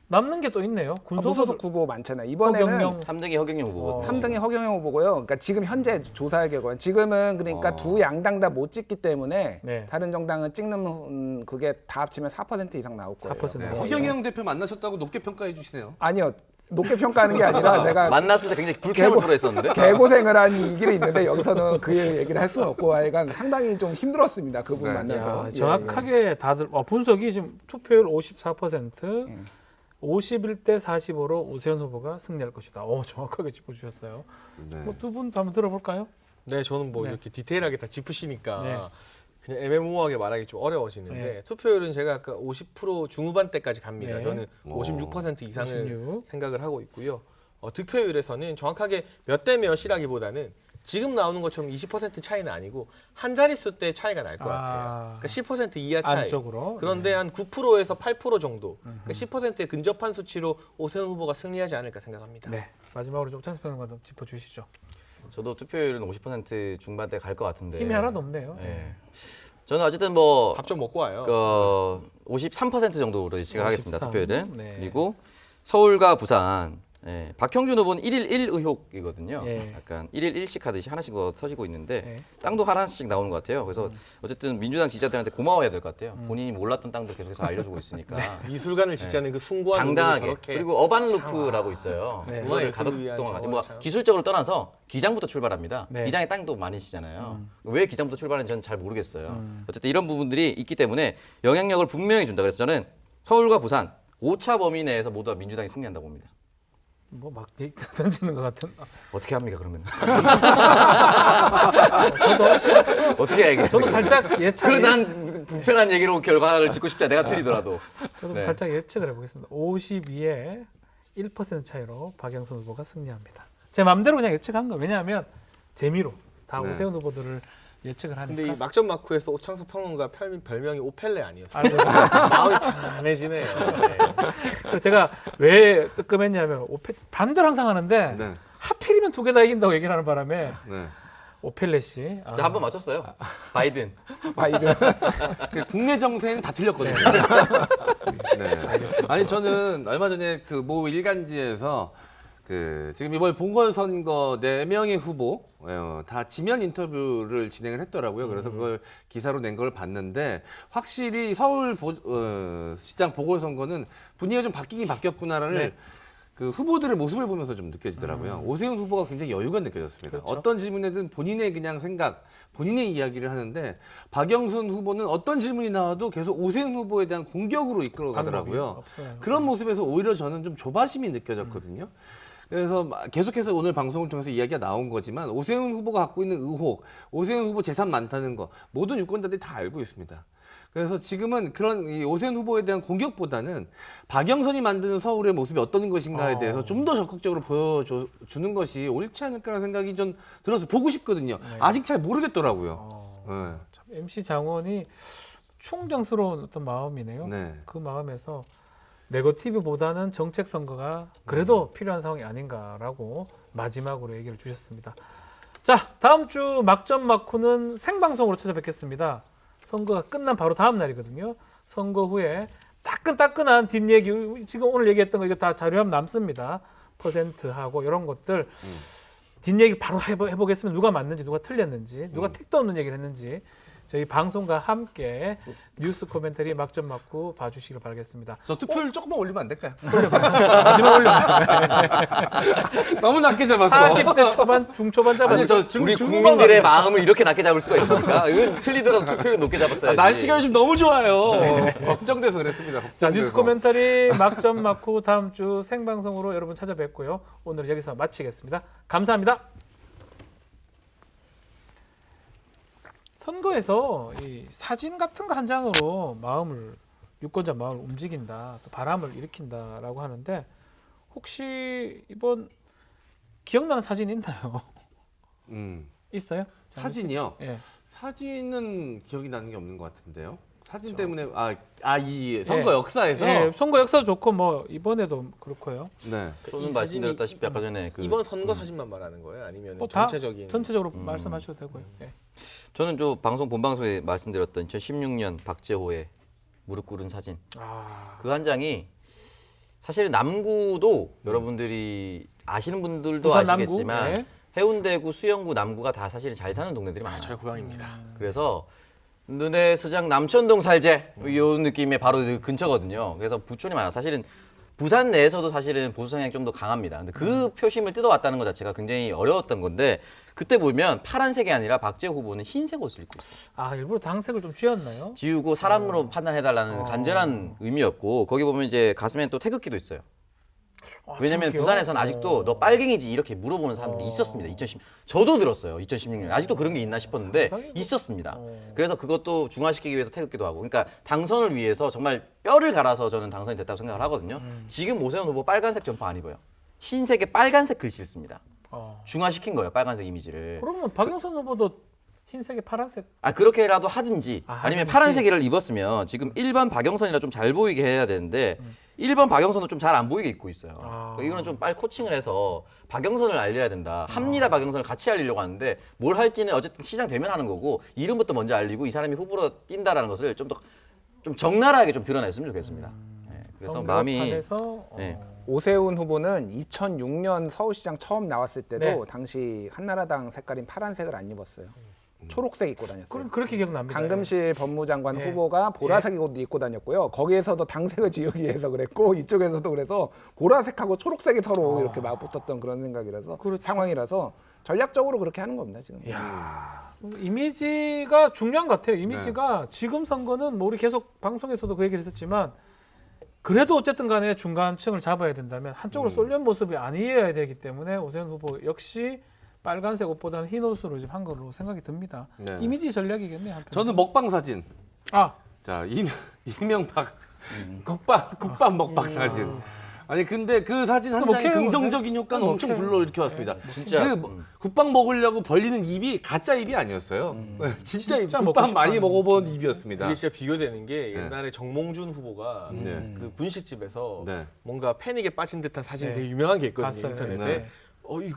남는 게 또 있네요. 무소속 후보 많잖아요. 이번에는 허경영. 3등이 허경영 후보거든요. 3등이 허경영 후보고요. 그러니까 지금 현재 조사의 결과는 지금은 그러니까 두 양당 다 못 찍기 때문에 네. 다른 정당은 찍는 그게 다 합치면 4% 이상 나올 거예요. 4%. 네. 예. 허경영 대표 만나셨다고 높게 평가해 주시네요. 아니요. 높게 평가하는 게 아니라 제가 만났을 때 굉장히 불쾌함을 토로했었는데 개고생을 한 이 길이 있는데 여기서는 그 얘기를 할 수는 없고 하여간 상당히 좀 힘들었습니다. 그분 네. 만나서. 야, 정확하게 다들 분석이 지금 투표율 54%, 51대 45로 오세훈 후보가 승리할 것이다. 정확하게 짚어주셨어요. 네. 뭐 두 분도 한번 들어볼까요? 네, 저는 뭐 네. 이렇게 디테일하게 다 짚으시니까 네. 그냥 애매모호하게 말하기 좀 어려워지는데 네. 투표율은 제가 아까 50% 중후반대까지 갑니다. 네. 저는 오. 56% 이상을 56. 생각을 하고 있고요. 득표율에서는 정확하게 몇 대 몇이라기보다는 지금 나오는 것처럼 20% 차이는 아니고 한 자릿수 때 차이가 날 것 같아요. 그러니까 10% 이하 차이. 안쪽으로. 그런데 한 9%에서 8% 정도, 그러니까 10%에 근접한 수치로 오세훈 후보가 승리하지 않을까 생각합니다. 네. 마지막으로 좀 오창석 평론가도 짚어주시죠. 저도 투표율은 50% 중반대 갈 것 같은데. 힘이 하나도 없네요. 예. 저는 어쨌든 뭐 밥 좀 먹고 와요. 53% 정도로 예측을 하겠습니다. 53. 투표율은. 네. 그리고 서울과 부산. 예, 박형준 후보는 1일 1 의혹이거든요. 예. 약간 1일 1씩 하듯이 하나씩 터지고 있는데 예. 땅도 하나씩 나오는 것 같아요. 그래서 어쨌든 민주당 지지자들한테 고마워해야 될 것 같아요. 본인이 몰랐던 땅도 계속해서 알려주고 있으니까. 미술관을 짓자는 그 숭고한 논리를 당당하게. 저렇게 그리고 어반 루프라고 있어요. 네. 그거를 문화 가덕 예술을 위한 동안 저걸 뭐 참. 기술적으로 떠나서 기장부터 출발합니다. 네. 기장에 땅도 많으시잖아요. 왜 기장부터 출발하는지 저는 잘 모르겠어요. 어쨌든 이런 부분들이 있기 때문에 영향력을 분명히 준다. 그래서 저는 서울과 부산 5차 범위 내에서 모두 다 민주당이 승리한다고 봅니다. 뭐막 던지는 것 같은. 어떻게 합니까 그러면? 어떻게 해야 이게? 저도 살짝 예측. 그래 난 불편한 얘기로 결과를 짓고 싶지 않아. 내가 틀리더라도. 저도 네. 살짝 예측을 해보겠습니다. 52에 1% 차이로 박영선 후보가 승리합니다. 제 마음대로 그냥 예측한 거. 왜냐하면 재미로 다 네. 오세훈 후보들을 예측을 근데 하니까. 이 막전 마쿠에서 오창석 평론가 별명이 오펠레 아니었어요. 알고 있습니다. 마음이 편해지네요. 네. 그래서 제가 왜 뜨끔했냐면 반대를 항상 하는데 네. 하필이면 두 개 다 이긴다고 얘기를 하는 바람에 네. 오펠레 씨. 자 한 번 맞췄어요. 바이든. 바이든. 그 국내 정세는 다 틀렸거든요. 네. 아니 저는 얼마 전에 그 모 일간지에서 그 지금 이번 보궐선거 4명의 후보 다 지면 인터뷰를 진행을 했더라고요. 그래서 그걸 기사로 낸 걸 봤는데 확실히 서울 시장 보궐선거는 분위기가 좀 바뀌긴 바뀌었구나를 네. 그 후보들의 모습을 보면서 좀 느껴지더라고요. 오세훈 후보가 굉장히 여유가 느껴졌습니다. 그렇죠. 어떤 질문에든 본인의 그냥 생각, 본인의 이야기를 하는데 박영선 후보는 어떤 질문이 나와도 계속 오세훈 후보에 대한 공격으로 이끌어 가더라고요. 없어요. 그런 모습에서 오히려 저는 좀 조바심이 느껴졌거든요. 그래서 계속해서 오늘 방송을 통해서 이야기가 나온 거지만 오세훈 후보가 갖고 있는 의혹, 오세훈 후보 재산 많다는 거 모든 유권자들이 다 알고 있습니다. 그래서 지금은 그런 이 오세훈 후보에 대한 공격보다는 박영선이 만드는 서울의 모습이 어떤 것인가에 대해서 좀 더 적극적으로 보여주는 것이 옳지 않을까라는 생각이 좀 들어서 보고 싶거든요. 아직 잘 모르겠더라고요. 네. 참 MC 장원이 충정스러운 어떤 마음이네요. 네. 그 마음에서 네거티브보다는 정책 선거가 그래도 필요한 상황이 아닌가라고 마지막으로 얘기를 주셨습니다. 자, 다음 주 막전 막후는 생방송으로 찾아뵙겠습니다. 선거가 끝난 바로 다음 날이거든요. 선거 후에 따끈따끈한 뒷얘기, 지금 오늘 얘기했던 거 이거 다 자료하면 남습니다. 퍼센트하고 이런 것들 뒷얘기 바로 해보겠습니다. 누가 맞는지, 누가 틀렸는지, 누가 택도 없는 얘기를 했는지 저희 방송과 함께 뉴스 코멘터리 막전 막후 봐주시길 바라겠습니다. 저 투표율 조금만 올리면 안 될까요? 마지막 올려. 너무 낮게 잡았어. 40대 초반, 중초반 잡았는데. 아니 저 우리 국민들의 마음을 이렇게 낮게 잡을 수가 있습니까? 이건 틀리더라도 투표율 높게 잡았어야지. 날씨가 요즘 너무 좋아요. 걱정돼서 그랬습니다. 자, 걱정돼서. 뉴스 코멘터리 막전 막후 다음 주 생방송으로 여러분 찾아뵙고요. 오늘 여기서 마치겠습니다. 감사합니다. 선거에서 이 사진 같은 거 한 장으로 유권자 마음을 움직인다, 또 바람을 일으킨다라고 하는데 혹시 이번 기억나는 사진 있나요? 있어요? 사진이요? 예. 사진은 기억이 나는 게 없는 것 같은데요. 사진 그렇죠. 때문에 이 선거 예. 역사에서 예, 선거 역사도 좋고 뭐 이번에도 그렇고요. 네. 저는 이 말씀드렸다시피 아까 전에 이번 선거 사진만 말하는 거예요? 아니면 뭐 다 전체적인? 전체적으로 말씀하셔도 되고요. 예. 저는 본방송에 말씀드렸던 2016년 박재호의 무릎 꿇은 사진 아, 그 한 장이 사실 남구도 여러분들이 아시는 분들도 부산 아시겠지만 남구, 네. 해운대구, 수영구, 남구가 다 사실은 잘 사는 동네들이 많아요. 저희 고향입니다. 그래서 눈에 서장 남천동 살제 이 느낌의 바로 그 근처거든요. 그래서 부촌이 많아. 사실은 부산 내에서도 사실은 보수 성향이 좀 더 강합니다. 근데 그 표심을 뜯어왔다는 것 자체가 굉장히 어려웠던 건데 그때 보면 파란색이 아니라 박재호 후보는 흰색 옷을 입고 있어요. 아 일부러 당색을 좀 쥐었나요? 지우고 사람으로 판단해달라는 간절한 의미였고 거기 보면 이제 가슴에 또 태극기도 있어요. 왜냐면 저기요? 부산에서는 아직도 너 빨갱이지 이렇게 물어보는 사람들이 있었습니다. 2010 저도 들었어요. 2016년 아직도 그런 게 있나 싶었는데 있었습니다. 그래서 그것도 중화시키기 위해서 태극기도 하고, 그러니까 당선을 위해서 정말 뼈를 갈아서 저는 당선이 됐다고 생각을 하거든요. 지금 오세훈 후보 빨간색 점퍼 안 입어요. 흰색에 빨간색 글씨를 씁니다. 중화시킨 거예요, 빨간색 이미지를. 그러면 박영선 후보도 흰색에 파란색. 그렇게라도 하든지 아니면 하든지. 파란색을 입었으면 지금 1번 박영선이라 좀 잘 보이게 해야 되는데 1번 박영선은 좀 잘 안 보이게 입고 있어요. 그러니까 이거는 좀 빨리 코칭을 해서 박영선을 알려야 된다. 합니다 박영선을 같이 알리려고 하는데 뭘 할지는 어쨌든 시장 되면 하는 거고 이름부터 먼저 알리고 이 사람이 후보로 뛴다라는 것을 좀 더 좀 적나라하게 좀 드러냈으면 좋겠습니다. 네, 그래서 마음이 선거판에서 네. 오세훈 후보는 2006년 서울시장 처음 나왔을 때도 네. 당시 한나라당 색깔인 파란색을 안 입었어요. 초록색 입고 다녔어요. 그렇게 기억납니다. 강금실 법무장관 예. 후보가 보라색 옷 입고 다녔고요. 거기에서도 당색을 지우기 위해서 그랬고 이쪽에서도 그래서 보라색하고 초록색이 서로 이렇게 맞붙었던 그런 생각이라서 그렇죠. 상황이라서 전략적으로 그렇게 하는 겁니다 지금. 이미지가 중요한 것 같아요. 이미지가 지금 선거는 뭐 우리 계속 방송에서도 그 얘기를 했었지만 그래도 어쨌든 간에 중간층을 잡아야 된다면 한쪽으로 쏠린 모습이 아니어야 되기 때문에 오세훈 후보 역시 빨간색 옷보다는 흰 옷으로 지금 한 걸로 생각이 듭니다. 네. 이미지 전략이겠네요. 한편으로. 저는 먹방 사진. 자, 이명박 국밥 먹방 사진. 아니 근데 그 사진 한 뭐 장의 먹혀요, 긍정적인 효과는 뭐 엄청 먹혀요. 불러일으켜 왔습니다. 진짜. 국밥 먹으려고 벌리는 입이 가짜 입이 아니었어요. 진짜, 진짜 먹고 국밥 많이 싶어하는. 먹어본 입이었습니다. 이게 진짜 비교되는 게 옛날에 정몽준 후보가 네. 그 분식집에서 네. 뭔가 패닉에 빠진 듯한 사진이 네. 되게 유명한 게 있거든요. 봤어요. 인터넷에. 네.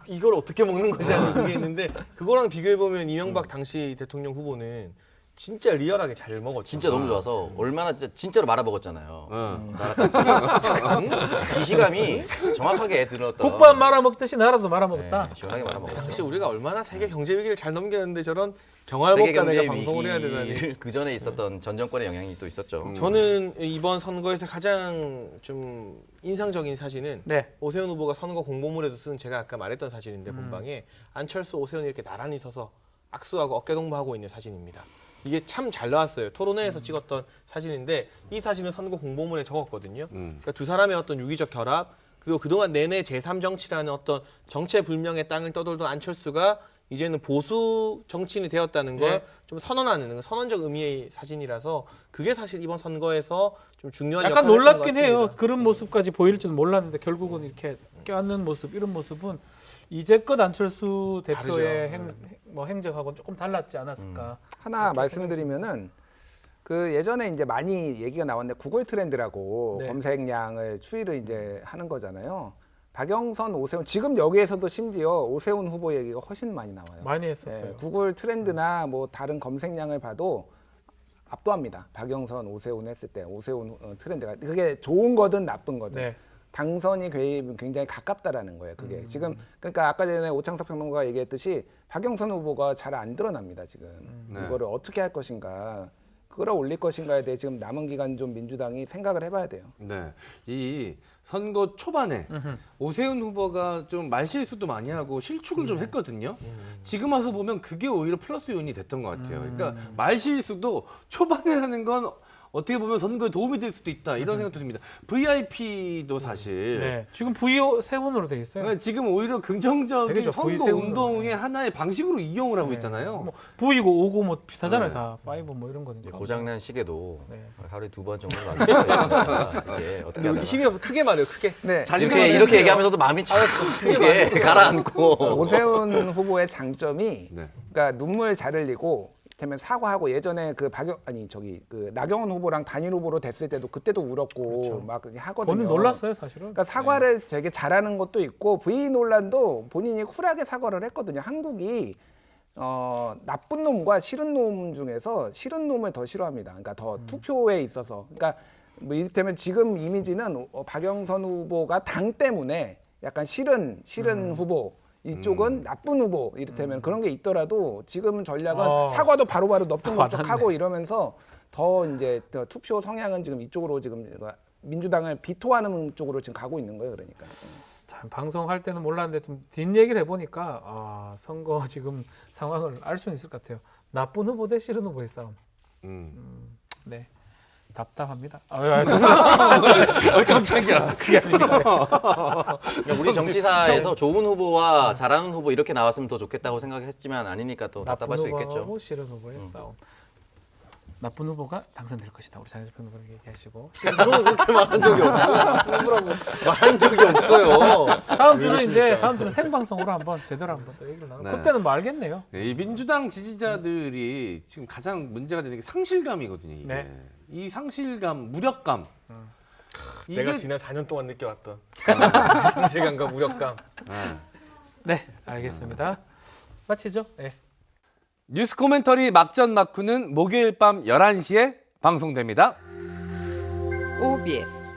이걸 어떻게 먹는 거지 하는 그게 있는데 그거랑 비교해 보면 이명박 당시 대통령 후보는 진짜 리얼하게 잘 먹었죠. 진짜 너무 좋아서 얼마나 진짜로 말아 먹었잖아요. 어. 기시감이 정확하게 들었던. 국밥 말아 먹듯이 나라도 말아 먹었다. 네, 시원하게 말아 그 먹었죠. 당시 우리가 얼마나 세계 경제 위기를 잘 넘겼는데 저런 세계 경활복과 경제 내가 방송을 해야 되다니. 위기 그 전에 있었던 전 정권의 영향이 또 있었죠. 저는 이번 선거에서 가장 좀 인상적인 사진은 네. 오세훈 후보가 선거 공보물에도 쓴 제가 아까 말했던 사진인데 본방에 안철수, 오세훈이 이렇게 나란히 서서 악수하고 어깨 동무하고 있는 사진입니다. 이게 참 잘 나왔어요. 토론회에서 찍었던 사진인데 이 사진은 선거 공보문에 적었거든요. 그러니까 두 사람의 어떤 유기적 결합 그리고 그동안 내내 제3정치라는 어떤 정체불명의 땅을 떠돌던 안철수가 이제는 보수 정치인이 되었다는 걸 좀 선언하는 선언적 의미의 사진이라서 그게 사실 이번 선거에서 좀 중요한 약간 역할을 했던 것 놀랍긴 해요. 같습니다. 그런 모습까지 보일지는 몰랐는데 결국은 이렇게 껴안는 모습, 이런 모습은 이제껏 안철수 대표의 행적하고는 조금 달랐지 않았을까. 하나 말씀드리면은 그 예전에 이제 많이 얘기가 나왔는데 구글 트렌드라고 네. 검색량을 추이를 이제 하는 거잖아요. 박영선, 오세훈 지금 여기에서도 심지어 오세훈 후보 얘기가 훨씬 많이 나와요. 많이 했었어요. 예, 구글 트렌드나 뭐 다른 검색량을 봐도 압도합니다. 박영선, 오세훈 했을 때 오세훈 트렌드가 그게 좋은 거든 나쁜 거든 네. 당선이 굉장히 가깝다라는 거예요. 그게 지금 그러니까 아까 전에 오창석 평론가가 얘기했듯이 박영선 후보가 잘 안 드러납니다. 지금 네. 이거를 어떻게 할 것인가, 끌어올릴 것인가에 대해 지금 남은 기간 좀 민주당이 생각을 해봐야 돼요. 네, 이 선거 초반에 오세훈 후보가 좀 말실수도 많이 하고 실축을 좀 했거든요. 지금 와서 보면 그게 오히려 플러스 요인이 됐던 것 같아요. 그러니까 말실수도 초반에 하는 건 어떻게 보면 선거에 도움이 될 수도 있다 이런 생각도 듭니다. VIP도 사실 네. 지금 V 세훈으로 돼 있어요. 그러니까 지금 오히려 긍정적인 되게 좋죠. 선거 V7으로. 운동의 하나의 방식으로 이용을 하고 있잖아요. 뭐 V고 O고 뭐 비슷하잖아요. 네. 다 5 뭐 이런 거니까. 고장난 시계도 네. 하루에 2번 정도 맞춰야 되니까 이게 어떻게 근데 하다가 힘이 없어 크게 말해요. 크게. 네. 이렇게 얘기하면서도 마음이 참 이게 가라앉고 오세훈 후보의 장점이 네. 그러니까 눈물 잘 흘리고 되면 사과하고 예전에 그 나경원 후보랑 단일 후보로 됐을 때도 그때도 울었고 막 하거든요. 저는 놀랐어요, 사실은. 그러니까 사과를 되게 잘하는 것도 있고 V 논란도 본인이 쿨하게 사과를 했거든요. 한국이 나쁜 놈과 싫은 놈 중에서 싫은 놈을 더 싫어합니다. 그러니까 더 투표에 있어서. 그러니까 뭐 이를테면 지금 이미지는 박영선 후보가 당 때문에 약간 싫은 후보. 이쪽은 나쁜 후보 이를테면 그런 게 있더라도 지금 전략은 사과도 바로바로 넙죽넙죽하고 이러면서 더 이제 더 투표 성향은 지금 이쪽으로 지금 민주당을 비토하는 쪽으로 지금 가고 있는 거예요. 그러니까. 참 방송할 때는 몰랐는데 좀 뒷얘기를 해보니까 선거 지금 상황을 알 수는 있을 것 같아요. 나쁜 후보 대 싫은 후보의 싸움. 네. 답답합니다. 깜짝이야. 그게 아닙니다. 그러니까 우리 정치사에서 좋은 후보와 잘하는 후보 이렇게 나왔으면 더 좋겠다고 생각했지만 아니니까 또 답답할 수 있겠죠. 후보하고 싫은 후보의 싸움. 나쁜 후보가 당선될 것이다. 우리 장혜진 평론가님 얘기하시고. 저는 그렇게 말한 적이 없어요. 나쁜 후보라고 말한 적이 없어요. 다음 주는 생방송으로 한번 제대로 한번 또 얘기를 나누고 네. 그때는 뭐 알겠네요. 네, 이 민주당 지지자들이 지금 가장 문제가 되는 게 상실감이거든요. 이게. 네. 이 상실감, 무력감. 내가 지난 4년 동안 느껴왔던 상실감과 무력감. 네. 네, 알겠습니다. 마치죠? 네. 뉴스 코멘터리 막전 막후는 목요일 밤 11시에 방송됩니다. OBS